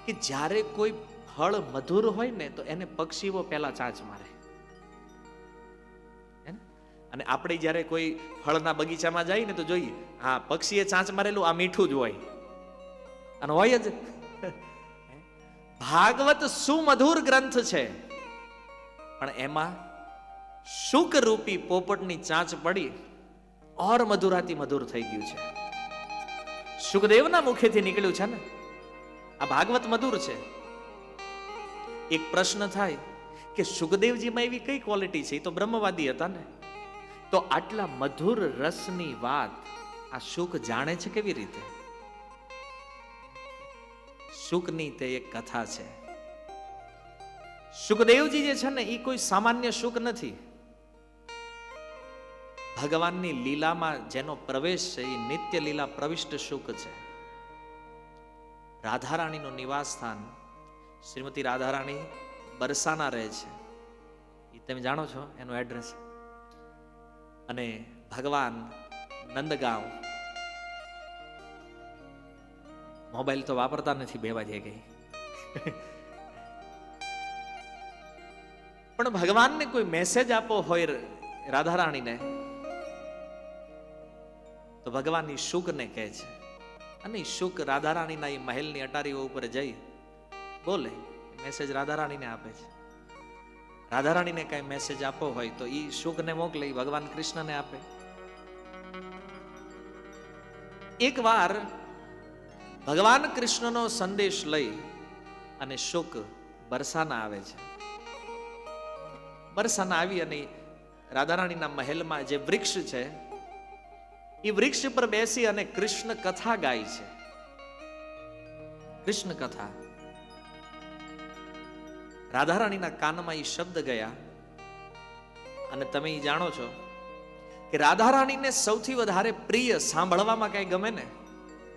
કે જ્યારે કોઈ ફળ મધુર હોય ને તો એને પક્ષીઓ પહેલા ચાંચ મારે. અને આપણે જ્યારે કોઈ ફળના બગીચામાં જઈએ ને તો જોઈએ, હા, પક્ષીએ ચાંચ મારેલું આ મીઠું જ હોય, અને હોય જ. ભાગવત સુમધુર ગ્રંથ છે, પણ એમાં શુક રૂપી પોપટની ચાંચ પડી ઓર મધુરાતી મધુર થઈ ગયું છે. સુખદેવના મુખેથી નીકળ્યું છે ને, આ ભાગવત મધુર છે. એક પ્રશ્ન થાય કે સુખદેવજીમાં એવી કઈ ક્વોલિટી છે? એ તો બ્રહ્મવાદી હતા ને, તો આટલા મધુર રસની વાત આ શુક જાણે છે કેવી રીતે? શુકની તે એક કથા છે. સુખદેવજી જે છે ને એ કોઈ સામાન્ય શુક નથી. ભગવાનની લીલામાં જેનો પ્રવેશ છે એ નિત્ય લીલા પ્રવિષ્ટ શુક છે. રાધારાણીનું નિવાસ સ્થાન શ્રીમતી રાધારાણી બરસાના રહે છે, એ તમે જાણો છો એનું એડ્રેસ. અને ભગવાન નંદગાંવ. મોબાઈલ તો વાપરતા નથી, બેવા જઈ ગઈ. પણ ભગવાનને કોઈ મેસેજ આપવો હોય રાધારાણીને તો ભગવાન એ શુકને કહે છે, અને શુક રાધારાણીના એ મહેલની અટારીઓ ઉપર જઈ બોલે, મેસેજ રાધારાણીને આપે છે. રાધારાણીને કઈ મેસેજ આપવો હોય તો એ શુકને મોકલે, ભગવાન કૃષ્ણને આપે. એક વાર ભગવાન કૃષ્ણનો સંદેશ લઈ અને શુક બરસાના આવે છે. બરસાના આવી અને રાધારાણીના મહેલમાં જે વૃક્ષ છે એ વૃક્ષ પર બેસી અને કૃષ્ણ કથા ગાય છે. કૃષ્ણ કથા. રાધારાણીના કાનમાં એ શબ્દ ગયા, અને તમે એ જાણો છો કે રાધારાણીને સૌથી વધારે પ્રિય સાંભળવામાં કઈ ગમે ને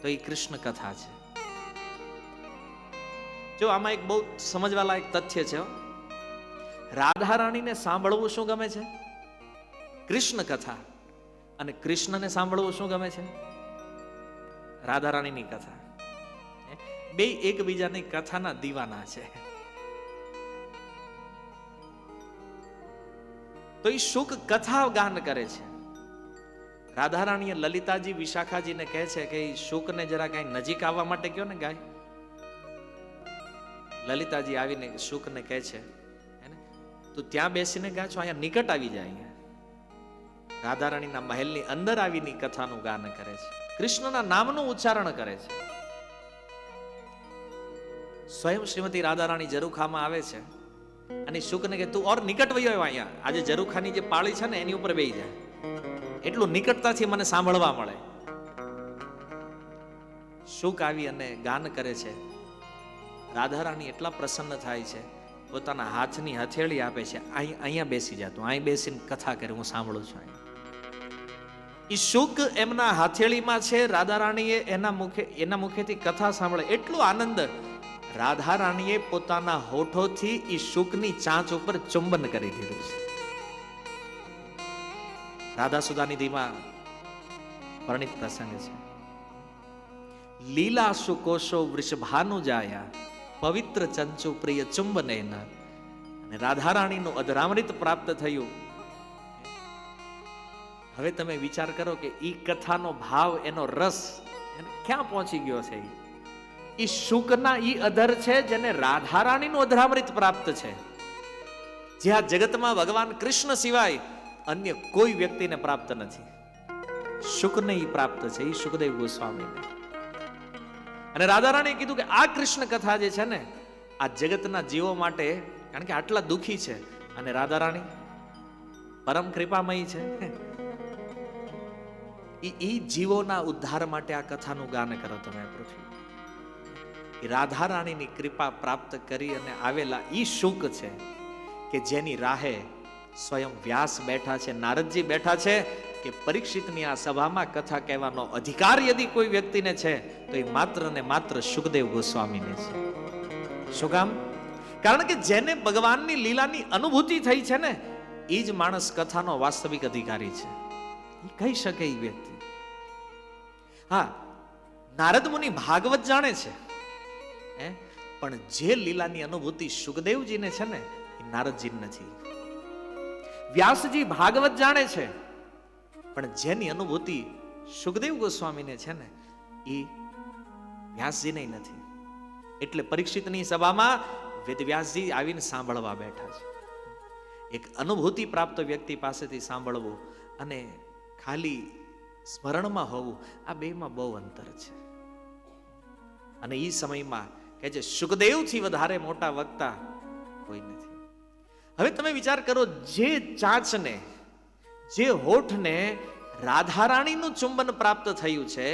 તો એ કૃષ્ણ કથા છે. જો આમાં એક બહુ સમજવા લાયક તથ્ય છે. રાધારાણીને સાંભળવું શું ગમે છે? કૃષ્ણ કથા. અને કૃષ્ણને સાંભળવું શું ગમે છે? રાધારાણીની કથા. બે એકબીજાની કથાના દીવાના છે. તો એ શુક કથા ગાન કરે છે. રાધારાણીએ લલિતાજી વિશાખાજીને કહે છે કે શુકને જરા કઈ નજીક આવવા માટે કયો ને ગાય. લલિતાજી આવીને શુકને કહે છે, તું ત્યાં બેસીને ગા છો, અહીંયા નિકટ આવી જાય. રાધારાણીના મહેલની અંદર આવીને કથાનું ગાન કરે છે, કૃષ્ણના નામનું ઉચ્ચારણ કરે છે. સ્વયં શ્રીમતી રાધારાણી ઝરૂખામાં આવે છે અને શુકને કે તું ઓર નિકટ વયો આવ્યો અહીંયા, આજે ઝરૂખાની જે પાળી છે ને એની ઉપર બેસી જાય, એટલું નિકટતાથી મને સાંભળવા મળે. શુક આવી અને ગાન કરે છે. રાધારાણી એટલા પ્રસન્ન થાય છે, પોતાના હાથની હથેળી આપે છે, અહીંયા બેસી જા, તું અહીં બેસીને કથા કરે, હું સાંભળું છું. એ શુક એમના હથેળીમાં છે, રાધારાણીએ એના મુખેથી કથા સાંભળે. એટલો આનંદ રાધારાણીએ પોતાના હોઠોથી એ શુકની ચાંચ ઉપર ચુંબન કરી દીધું છે. રાધા સુધાનિધિમાં વર્ણિત પ્રસંગ છે. લીલા સુકોશો વૃષભાનુ જાયા પવિત્ર ચંચુ પ્રિય ચુંબનેન. અને રાધારાણીનું અધરામૃત પ્રાપ્ત થયું. હવે તમે વિચાર કરો કે ઈ કથાનો ભાવ, એનો રસ ક્યાં પહોંચી ગયો છે. ઈ શુકના ઈ અધર છે જેને રાધારાણીનું અધરામૃત પ્રાપ્ત છે, જે આ જગતમાં ભગવાન કૃષ્ણ સિવાય અન્ય કોઈ વ્યક્તિને પ્રાપ્ત નથી. શુકને ઈ પ્રાપ્ત છે, ઈ સુખદેવ ગોસ્વામીને. અને રાધારાણીએ કીધું કે આ કૃષ્ણ કથા જે છે ને આ જગતના જીવો માટે, કારણ કે આટલા દુખી છે, અને રાધારાણી પરમ કૃપામયી છે, એ જીવોના ઉદ્ધાર માટે આ કથાનું ગાન કરો તમે પૃથ્વી. રાધારાણીની કૃપા પ્રાપ્ત કરી અને આવેલા ઈ શુક છે કે જેની રાહે સ્વયં વ્યાસ બેઠા છે, નારદજી બેઠા છે, કે પરીક્ષિતની આ સભામાં કથા કહેવાનો અધિકાર યદિ કોઈ વ્યક્તિને છે તો એ માત્ર ને માત્ર સુખદેવ ગોસ્વામીને છે. શું કામ? કારણ કે જેને ભગવાનની લીલાની અનુભૂતિ થઈ છે ને એ જ માણસ કથાનો વાસ્તવિક અધિકારી છે. એ કહી શકે એ વ્યક્તિ. હા, નારદ મુનિ ભાગવત જાણે છે, પણ જે લીલાની અનુભૂતિ સુખદેવજીને છે ને એ નારદજી નથી. વ્યાસજી ભાગવત જાણે છે, પણ જેની અનુભૂતિ સુખદેવ ગોસ્વામીને છે ને એ વ્યાસજીને નથી. એટલે પરીક્ષિતની સભામાં વેદવ્યાસજી આવીને સાંભળવા બેઠા છે. એક અનુભૂતિ પ્રાપ્ત વ્યક્તિ પાસેથી સાંભળવું અને ખાલી સ્મરણમાં હોવું, આ બેમાં બહુ અંતર છે. અને એ સમયમાં કે જે સુખદેવથી વધારે મોટા વક્તા કોઈ નથી. હવે તમે વિચાર કરો, જે ચાંચને, જે હોઠને રાધારાણીનું ચુંબન પ્રાપ્ત થયું છે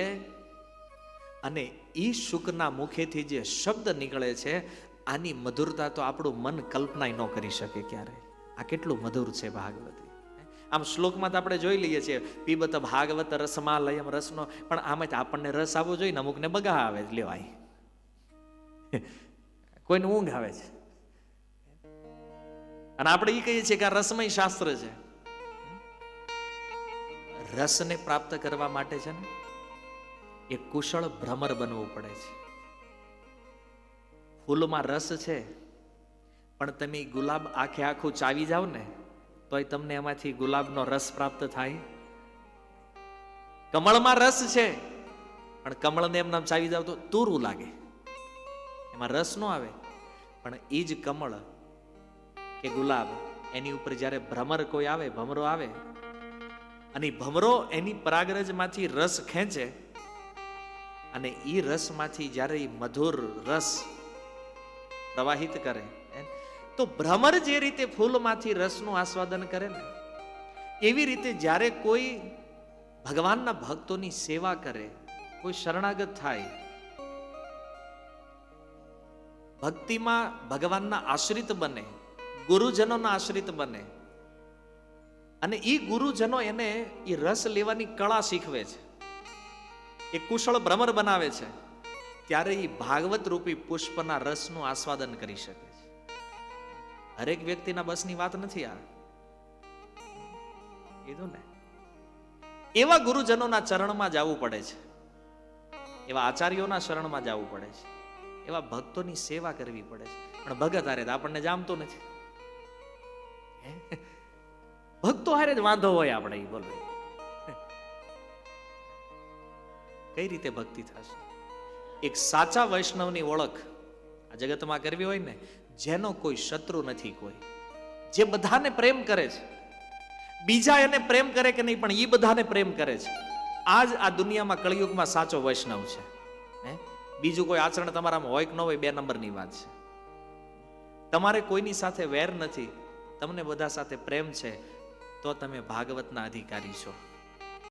અને ઈ શુકના મુખેથી જે શબ્દ નીકળે છે, આની મધુરતા તો આપણું મન કલ્પના ન કરી શકે ક્યારે. આ કેટલું મધુર છે ભાગવતી. આમ શ્લોકમાં તો આપણે જોઈ લઈએ છીએ, પીબત ભાગવત રસમાલયમ, રસનો, પણ આમાં આપણને રસ આવવો જોઈએ ને, અમુકને બગા આવે લેવાય, કોઈને ઊંઘ આવે છે. અને આપણે એ કહીએ છીએ કે આ રસમય શાસ્ત્ર છે. રસને પ્રાપ્ત કરવા માટે છે ને એક કુશળ ભ્રમર બનવું પડે છે. ફૂલમાં રસ છે, પણ તમે ગુલાબ આખે આખું ચાવી જાવ ને તોય તમને એમાંથી ગુલાબનો રસ પ્રાપ્ત થાય. કમળમાં રસ છે, પણ કમળને એમ નામ ચાવી જાવ તો તૂરું લાગે, એમાં રસ નો આવે. પણ એ જ કમળ કે ગુલાબ, એની ઉપર જ્યારે ભ્રમર કોઈ આવે, ભમરો આવે, અને ભમરો એની પરાગરજમાંથી રસ ખેંચે અને એ રસમાંથી જ્યારે એ મધુર રસ પ્રવાહિત કરે, તો ભ્રમર જે રીતે ફૂલમાંથી રસનું આસ્વાદન કરે ને, એવી રીતે જ્યારે કોઈ ભગવાનના ભક્તોની સેવા કરે, કોઈ શરણાગત થાય, ભક્તિમાં ભગવાનના આશ્રિત બને, ગુરુજનોના આશ્રિત બને, અને એ ગુરુજનો એને એ રસ લેવાની કળા શીખવે છે, એ કુશળ ભ્રમર બનાવે છે, ત્યારે એ ભાગવત રૂપી પુષ્પના રસનું આસ્વાદન કરી શકે છે. હરેક વ્યક્તિના બસની વાત નથી આ, કીધું ને. એવા ગુરુજનોના ચરણમાં જવું પડે છે, એવા આચાર્યોના શરણમાં જવું પડે છે, એવા ભક્તોની સેવા કરવી પડે છે. પણ ભગત હારે આપણને જામતો નથી. ભક્તો હારે જ વાંધો હોય આપણે, એ બોલો કઈ રીતે ભક્તિ થશે? એક સાચા વૈષ્ણવની ઓળખ આ જગતમાં કરવી હોય ને, જેનો કોઈ શત્રુ નથી, કોઈ જે બધાને પ્રેમ કરે છે, બીજા એને પ્રેમ કરે કે નહીં પણ એ બધાને પ્રેમ કરે છે, આજ આ દુનિયામાં કળિયુગમાં સાચો વૈષ્ણવ છે. બીજું કોઈ આચરણ તમારામાં હોય કે ન હોય, 2 નંબરની વાત છે. તમારે કોઈની સાથે વેર નથી, તમને બધા સાથે પ્રેમ છે, તો તમે ભાગવતના અધિકારી છો.